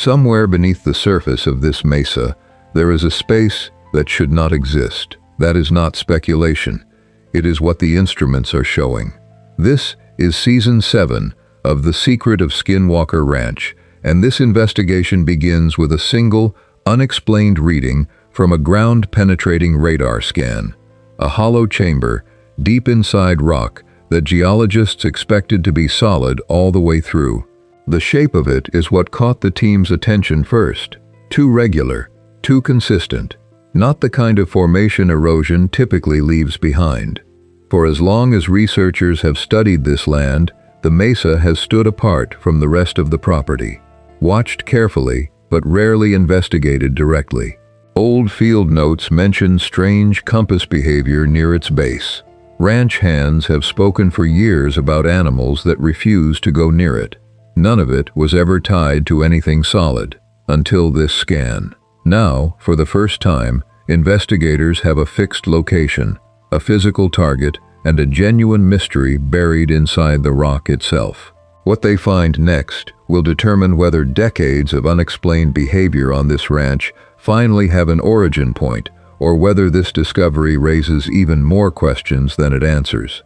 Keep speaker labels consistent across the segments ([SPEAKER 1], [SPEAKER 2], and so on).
[SPEAKER 1] Somewhere beneath the surface of this mesa, there is a space that should not exist. That is not speculation. It is what the instruments are showing. This is Season 7 of The Secret of Skinwalker Ranch, and this investigation begins with a single, unexplained reading from a ground-penetrating radar scan. A hollow chamber, deep inside rock, that geologists expected to be solid all the way through. The shape of it is what caught the team's attention first. Too regular, too consistent. Not the kind of formation erosion typically leaves behind. For as long as researchers have studied this land, the mesa has stood apart from the rest of the property. Watched carefully, but rarely investigated directly. Old field notes mention strange compass behavior near its base. Ranch hands have spoken for years about animals that refuse to go near it. None of it was ever tied to anything solid, until this scan. Now, for the first time, investigators have a fixed location, a physical target, and a genuine mystery buried inside the rock itself. What they find next will determine whether decades of unexplained behavior on this ranch finally have an origin point, or whether this discovery raises even more questions than it answers.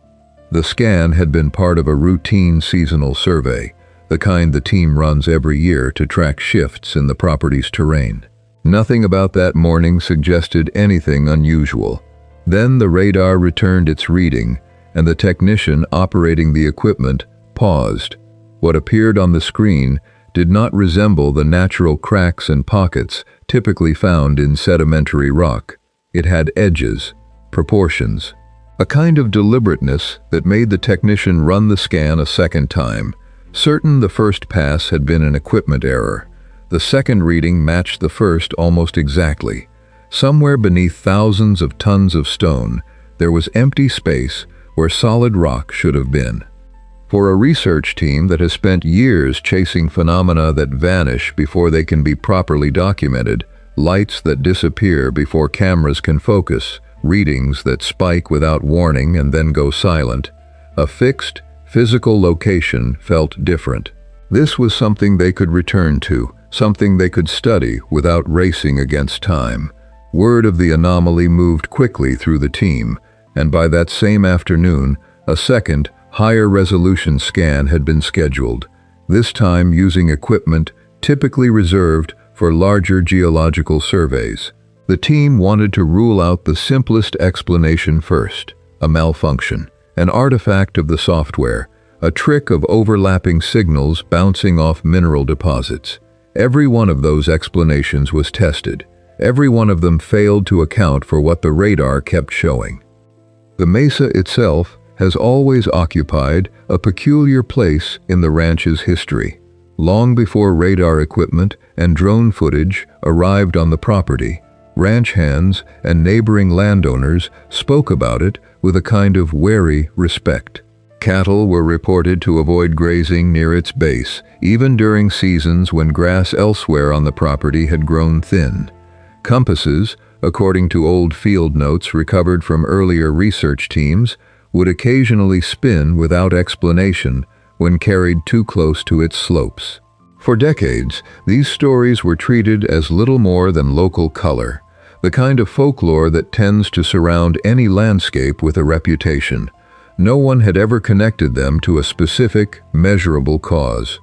[SPEAKER 1] The scan had been part of a routine seasonal survey, the kind the team runs every year to track shifts in the property's terrain. Nothing about that morning suggested anything unusual. Then the radar returned its reading, and the technician operating the equipment paused. What appeared on the screen did not resemble the natural cracks and pockets typically found in sedimentary rock. It had edges, proportions, a kind of deliberateness that made the technician run the scan a second time. Certain the first pass had been an equipment error. The second reading matched the first almost exactly. Somewhere beneath thousands of tons of stone, there was empty space where solid rock should have been. For a research team that has spent years chasing phenomena that vanish before they can be properly documented, lights that disappear before cameras can focus, readings that spike without warning and then go silent, a fixed, physical location felt different. This was something they could return to, something they could study without racing against time. Word of the anomaly moved quickly through the team, and by that same afternoon, a second, higher-resolution scan had been scheduled, this time using equipment typically reserved for larger geological surveys. The team wanted to rule out the simplest explanation first, a malfunction, an artifact of the software, a trick of overlapping signals bouncing off mineral deposits. Every one of those explanations was tested. Every one of them failed to account for what the radar kept showing. The mesa itself has always occupied a peculiar place in the ranch's history. Long before radar equipment and drone footage arrived on the property, ranch hands and neighboring landowners spoke about it with a kind of wary respect. Cattle were reported to avoid grazing near its base, even during seasons when grass elsewhere on the property had grown thin. Compasses, according to old field notes recovered from earlier research teams, would occasionally spin without explanation when carried too close to its slopes. For decades, these stories were treated as little more than local color, the kind of folklore that tends to surround any landscape with a reputation. No one had ever connected them to a specific, measurable cause.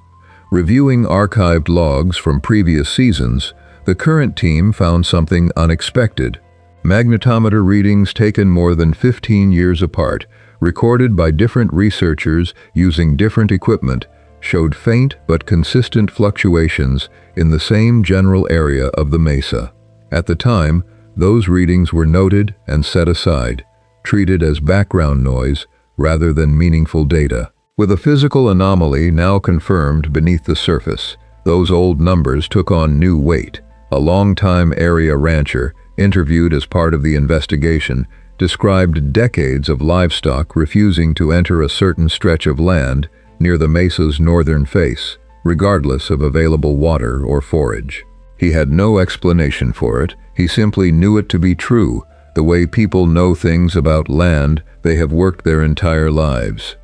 [SPEAKER 1] Reviewing archived logs from previous seasons, the current team found something unexpected. Magnetometer readings taken more than 15 years apart, recorded by different researchers using different equipment, showed faint but consistent fluctuations in the same general area of the mesa. At the time, those readings were noted and set aside, treated as background noise rather than meaningful data. With a physical anomaly now confirmed beneath the surface, those old numbers took on new weight. A longtime area rancher, interviewed as part of the investigation, described decades of livestock refusing to enter a certain stretch of land near the mesa's northern face, regardless of available water or forage. He had no explanation for it. He simply knew it to be true, the way people know things about land they have worked their entire lives.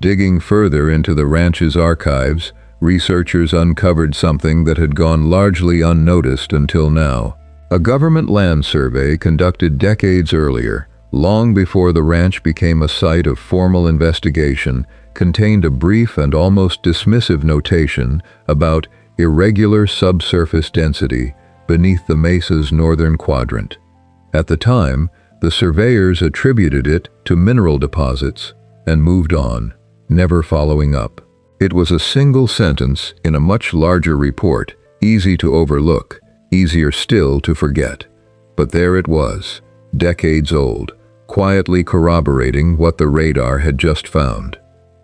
[SPEAKER 1] Digging further into the ranch's archives, researchers uncovered something that had gone largely unnoticed until now. A government land survey conducted decades earlier, long before the ranch became a site of formal investigation, contained a brief and almost dismissive notation about irregular subsurface density beneath the mesa's northern quadrant. At the time, the surveyors attributed it to mineral deposits and moved on, never following up. It was a single sentence in a much larger report, easy to overlook, easier still to forget. But there it was, decades old, quietly corroborating what the radar had just found.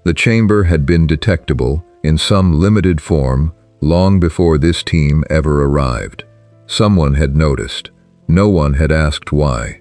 [SPEAKER 1] The chamber had been detectable, in some limited form, long before this team ever arrived. Someone had noticed. No one had asked why.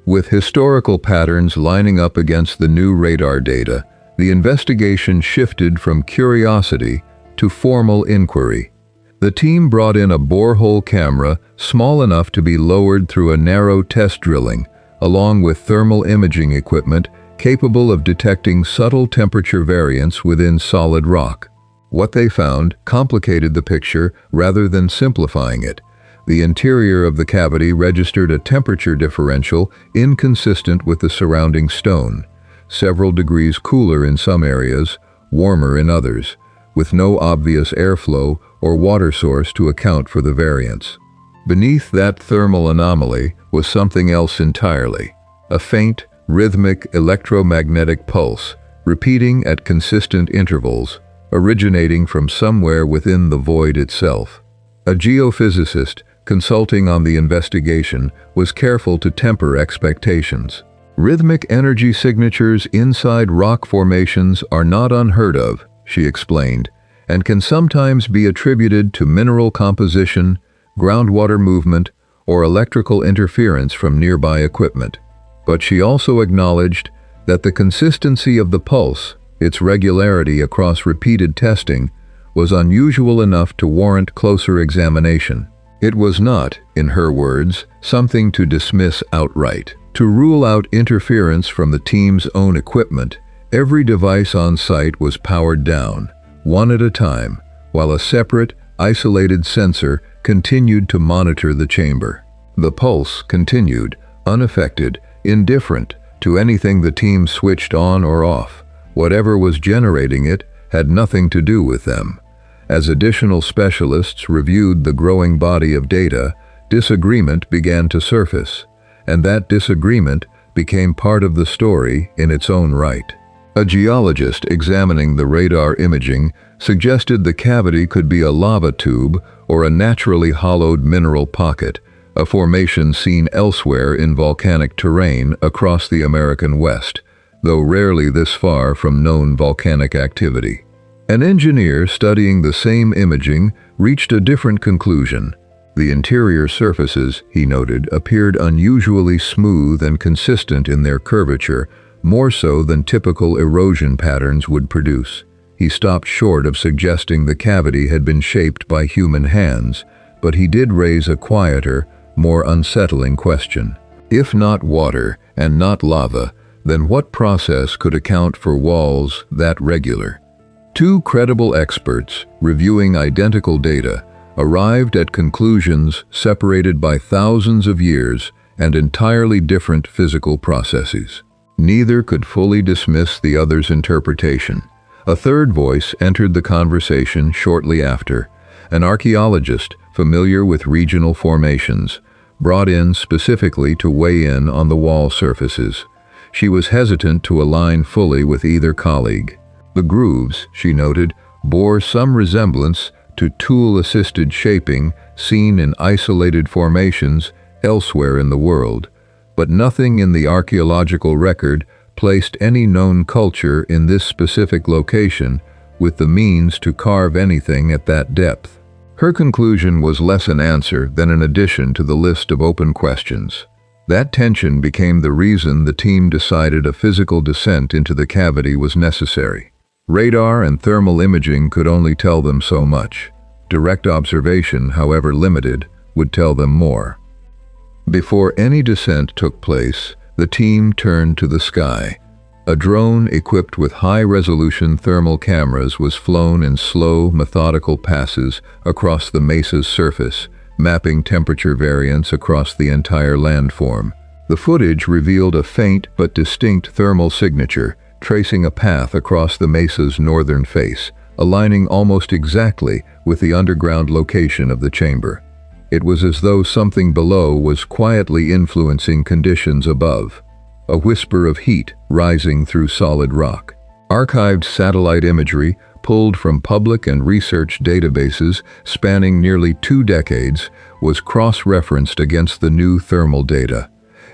[SPEAKER 1] With historical patterns lining up against the new radar data, the investigation shifted from curiosity to formal inquiry. The team brought in a borehole camera small enough to be lowered through a narrow test drilling, along with thermal imaging equipment capable of detecting subtle temperature variance within solid rock. What they found complicated the picture rather than simplifying it. The interior of the cavity registered a temperature differential inconsistent with the surrounding stone, several degrees cooler in some areas, warmer in others, with no obvious airflow or water source to account for the variance. Beneath that thermal anomaly was something else entirely, a faint, rhythmic electromagnetic pulse, repeating at consistent intervals, originating from somewhere within the void itself. A geophysicist, consulting on the investigation, was careful to temper expectations. Rhythmic energy signatures inside rock formations are not unheard of, she explained, and can sometimes be attributed to mineral composition, groundwater movement, or electrical interference from nearby equipment. But she also acknowledged that the consistency of the pulse, its regularity across repeated testing, was unusual enough to warrant closer examination. It was not, in her words, something to dismiss outright. To rule out interference from the team's own equipment, every device on site was powered down, one at a time, while a separate, isolated sensor continued to monitor the chamber. The pulse continued, unaffected, indifferent to anything the team switched on or off. Whatever was generating it had nothing to do with them. As additional specialists reviewed the growing body of data, disagreement began to surface, and that disagreement became part of the story in its own right. A geologist examining the radar imaging suggested the cavity could be a lava tube or a naturally hollowed mineral pocket, a formation seen elsewhere in volcanic terrain across the American West, though rarely this far from known volcanic activity. An engineer studying the same imaging reached a different conclusion. The interior surfaces, he noted, appeared unusually smooth and consistent in their curvature, more so than typical erosion patterns would produce. He stopped short of suggesting the cavity had been shaped by human hands, but he did raise a quieter, more unsettling question. If not water and not lava, then what process could account for walls that regular? Two credible experts, reviewing identical data, arrived at conclusions separated by thousands of years and entirely different physical processes. Neither could fully dismiss the other's interpretation. A third voice entered the conversation shortly after, an archaeologist familiar with regional formations, brought in specifically to weigh in on the wall surfaces. She was hesitant to align fully with either colleague. The grooves, she noted, bore some resemblance to tool-assisted shaping seen in isolated formations elsewhere in the world, but nothing in the archaeological record placed any known culture in this specific location with the means to carve anything at that depth. Her conclusion was less an answer than an addition to the list of open questions. That tension became the reason the team decided a physical descent into the cavity was necessary. Radar and thermal imaging could only tell them so much. Direct observation, however limited, would tell them more. Before any descent took place, the team turned to the sky. A drone equipped with high-resolution thermal cameras was flown in slow, methodical passes across the mesa's surface, mapping temperature variance across the entire landform. The footage revealed a faint but distinct thermal signature, tracing a path across the mesa's northern face, aligning almost exactly with the underground location of the chamber. It was as though something below was quietly influencing conditions above. A whisper of heat rising through solid rock. Archived satellite imagery, pulled from public and research databases spanning nearly 2 decades, was cross-referenced against the new thermal data.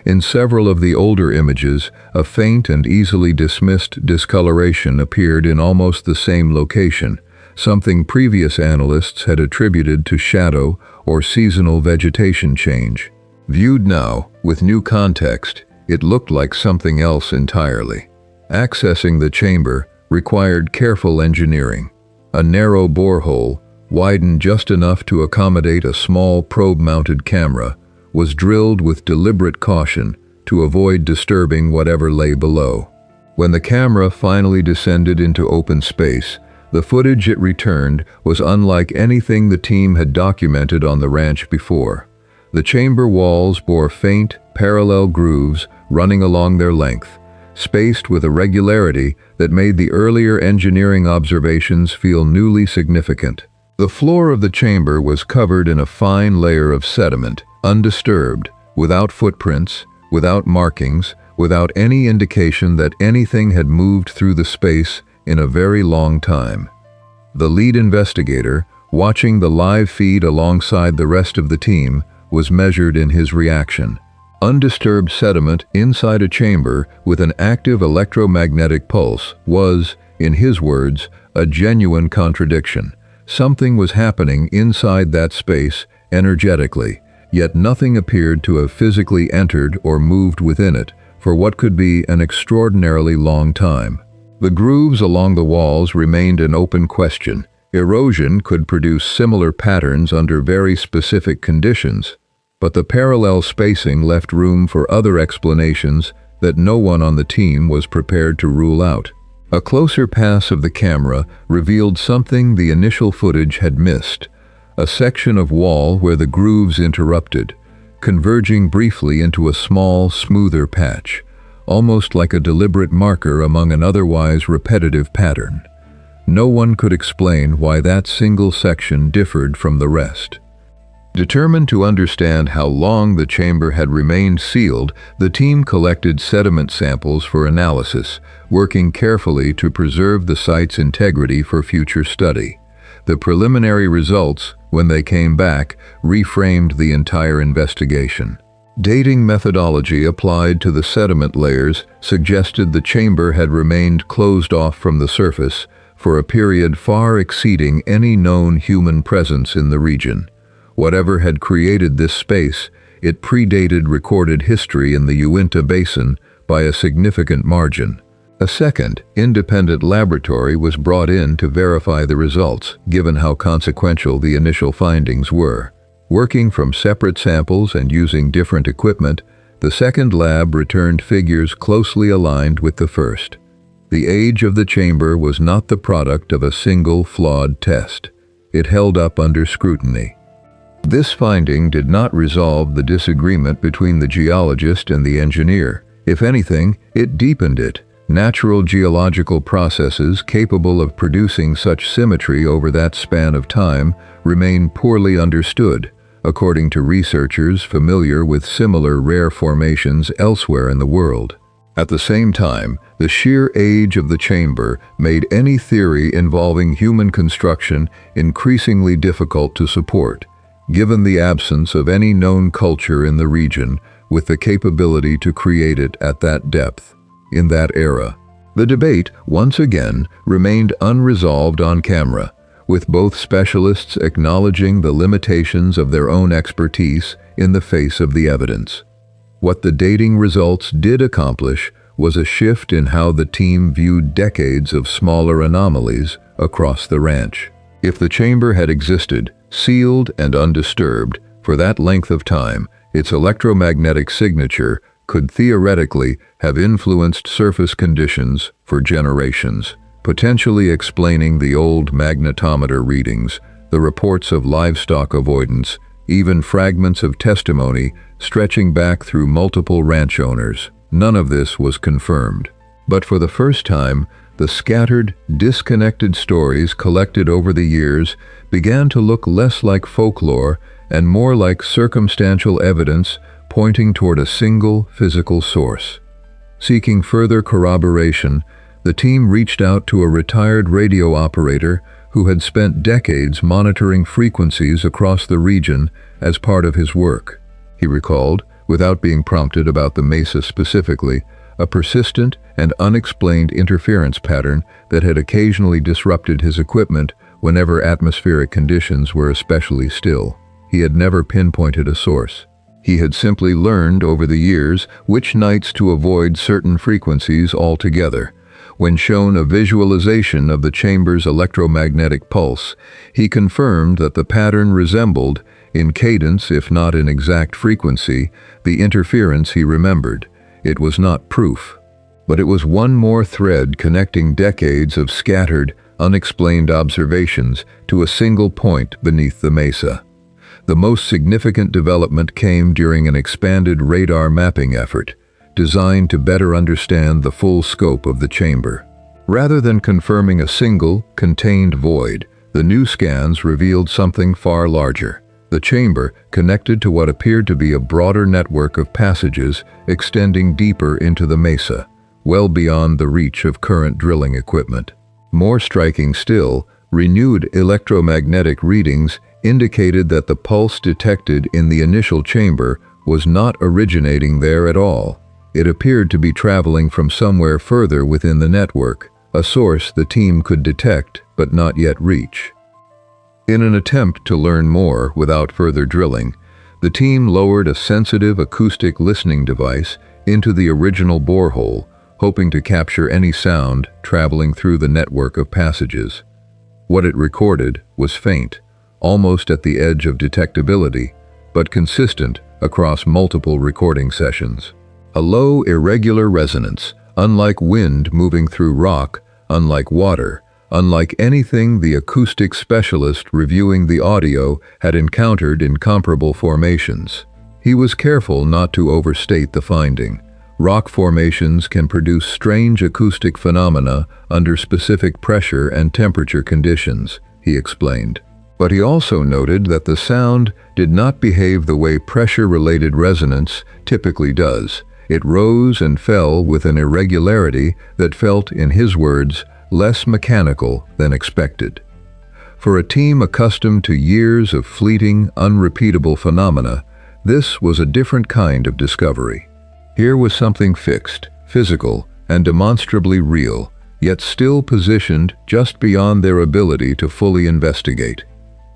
[SPEAKER 1] In several of the older images, a faint and easily dismissed discoloration appeared in almost the same location, something previous analysts had attributed to shadow or seasonal vegetation change. Viewed now, with new context, it looked like something else entirely. Accessing the chamber required careful engineering. A narrow borehole, widened just enough to accommodate a small probe-mounted camera, was drilled with deliberate caution to avoid disturbing whatever lay below. When the camera finally descended into open space, the footage it returned was unlike anything the team had documented on the ranch before. The chamber walls bore faint, parallel grooves running along their length, spaced with a regularity that made the earlier engineering observations feel newly significant. The floor of the chamber was covered in a fine layer of sediment, undisturbed, without footprints, without markings, without any indication that anything had moved through the space in a very long time. The lead investigator, watching the live feed alongside the rest of the team, was measured in his reaction. Undisturbed sediment inside a chamber with an active electromagnetic pulse was, in his words, a genuine contradiction. Something was happening inside that space energetically, yet nothing appeared to have physically entered or moved within it for what could be an extraordinarily long time. The grooves along the walls remained an open question. Erosion could produce similar patterns under very specific conditions, but the parallel spacing left room for other explanations that no one on the team was prepared to rule out. A closer pass of the camera revealed something the initial footage had missed: a section of wall where the grooves interrupted, converging briefly into a small, smoother patch, almost like a deliberate marker among an otherwise repetitive pattern. No one could explain why that single section differed from the rest. Determined to understand how long the chamber had remained sealed, the team collected sediment samples for analysis, working carefully to preserve the site's integrity for future study. The preliminary results, when they came back, reframed the entire investigation. Dating methodology applied to the sediment layers suggested the chamber had remained closed off from the surface for a period far exceeding any known human presence in the region. Whatever had created this space, it predated recorded history in the Uinta Basin by a significant margin. A second, independent laboratory was brought in to verify the results, given how consequential the initial findings were. Working from separate samples and using different equipment, the second lab returned figures closely aligned with the first. The age of the chamber was not the product of a single flawed test. It held up under scrutiny. This finding did not resolve the disagreement between the geologist and the engineer. If anything, it deepened it. Natural geological processes capable of producing such symmetry over that span of time remain poorly understood, according to researchers familiar with similar rare formations elsewhere in the world. At the same time, the sheer age of the chamber made any theory involving human construction increasingly difficult to support, given the absence of any known culture in the region with the capability to create it at that depth, in that era. The debate, once again, remained unresolved on camera, with both specialists acknowledging the limitations of their own expertise in the face of the evidence. What the dating results did accomplish was a shift in how the team viewed decades of smaller anomalies across the ranch. If the chamber had existed, sealed and undisturbed, for that length of time, its electromagnetic signature could theoretically have influenced surface conditions for generations, potentially explaining the old magnetometer readings, the reports of livestock avoidance, even fragments of testimony stretching back through multiple ranch owners. None of this was confirmed. But for the first time, the scattered, disconnected stories collected over the years began to look less like folklore and more like circumstantial evidence pointing toward a single physical source. Seeking further corroboration, the team reached out to a retired radio operator who had spent decades monitoring frequencies across the region as part of his work. He recalled, without being prompted about the Mesa specifically, a persistent and unexplained interference pattern that had occasionally disrupted his equipment whenever atmospheric conditions were especially still. He had never pinpointed a source. He had simply learned over the years which nights to avoid certain frequencies altogether. When shown a visualization of the chamber's electromagnetic pulse, he confirmed that the pattern resembled, in cadence if not in exact frequency, the interference he remembered. It was not proof, but it was one more thread connecting decades of scattered, unexplained observations to a single point beneath the mesa. The most significant development came during an expanded radar mapping effort, designed to better understand the full scope of the chamber. Rather than confirming a single, contained void, the new scans revealed something far larger. The chamber connected to what appeared to be a broader network of passages extending deeper into the mesa, well beyond the reach of current drilling equipment. More striking still, renewed electromagnetic readings indicated that the pulse detected in the initial chamber was not originating there at all. It appeared to be traveling from somewhere further within the network, a source the team could detect but not yet reach. In an attempt to learn more without further drilling, the team lowered a sensitive acoustic listening device into the original borehole, hoping to capture any sound traveling through the network of passages. What it recorded was faint, almost at the edge of detectability, but consistent across multiple recording sessions. A low, irregular resonance, unlike wind moving through rock, unlike water, unlike anything the acoustic specialist reviewing the audio had encountered in comparable formations. He was careful not to overstate the finding. Rock formations can produce strange acoustic phenomena under specific pressure and temperature conditions, he explained. But he also noted that the sound did not behave the way pressure-related resonance typically does. It rose and fell with an irregularity that felt, in his words, less mechanical than expected. For a team accustomed to years of fleeting, unrepeatable phenomena, this was a different kind of discovery. Here was something fixed, physical, and demonstrably real, yet still positioned just beyond their ability to fully investigate.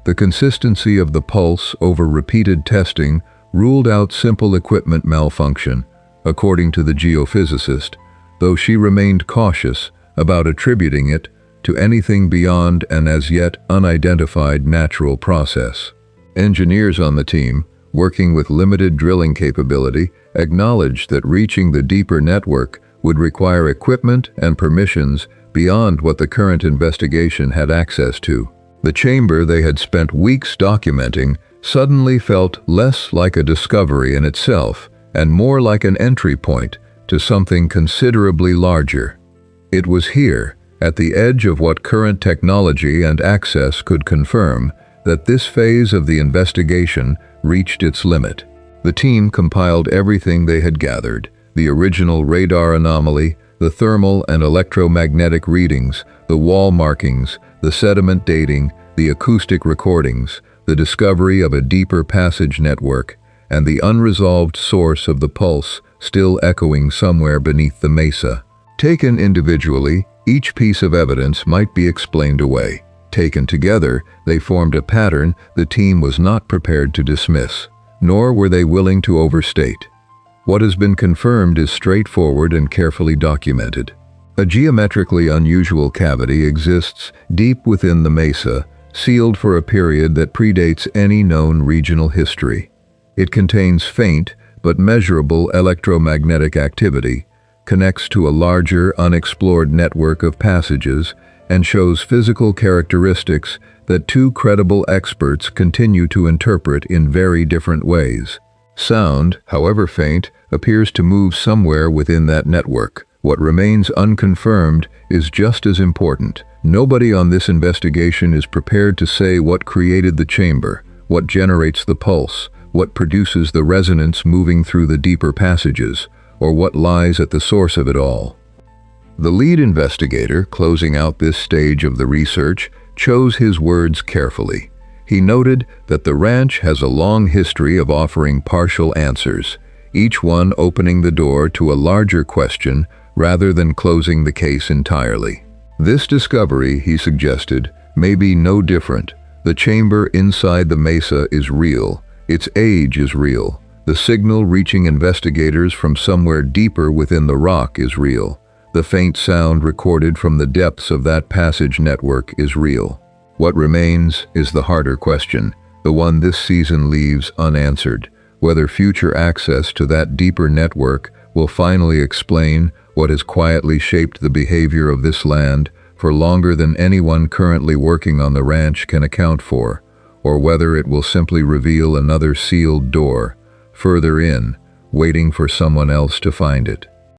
[SPEAKER 1] The consistency of the pulse over repeated testing ruled out simple equipment malfunction, according to the geophysicist, though she remained cautious about attributing it to anything beyond an as yet unidentified natural process. Engineers on the team, working with limited drilling capability, acknowledged that reaching the deeper network would require equipment and permissions beyond what the current investigation had access to. The chamber they had spent weeks documenting suddenly felt less like a discovery in itself and more like an entry point to something considerably larger. It was here, at the edge of what current technology and access could confirm, that this phase of the investigation reached its limit. The team compiled everything they had gathered: the original radar anomaly, the thermal and electromagnetic readings, the wall markings, the sediment dating, the acoustic recordings, the discovery of a deeper passage network, and the unresolved source of the pulse still echoing somewhere beneath the mesa. Taken individually, each piece of evidence might be explained away. Taken together, they formed a pattern the team was not prepared to dismiss, nor were they willing to overstate. What has been confirmed is straightforward and carefully documented. A geometrically unusual cavity exists deep within the mesa, sealed for a period that predates any known regional history. It contains faint, but measurable electromagnetic activity, connects to a larger, unexplored network of passages, and shows physical characteristics that two credible experts continue to interpret in very different ways. Sound, however faint, appears to move somewhere within that network. What remains unconfirmed is just as important. Nobody on this investigation is prepared to say what created the chamber, what generates the pulse, what produces the resonance moving through the deeper passages, or what lies at the source of it all. The lead investigator, closing out this stage of the research, chose his words carefully. He noted that the ranch has a long history of offering partial answers, each one opening the door to a larger question rather than closing the case entirely. This discovery, he suggested, may be no different. The chamber inside the mesa is real. Its age is real. The signal reaching investigators from somewhere deeper within the rock is real. The faint sound recorded from the depths of that passage network is real. What remains is the harder question, the one this season leaves unanswered, whether future access to that deeper network will finally explain what has quietly shaped the behavior of this land for longer than anyone currently working on the ranch can account for, or whether it will simply reveal another sealed door, further in, waiting for someone else to find it.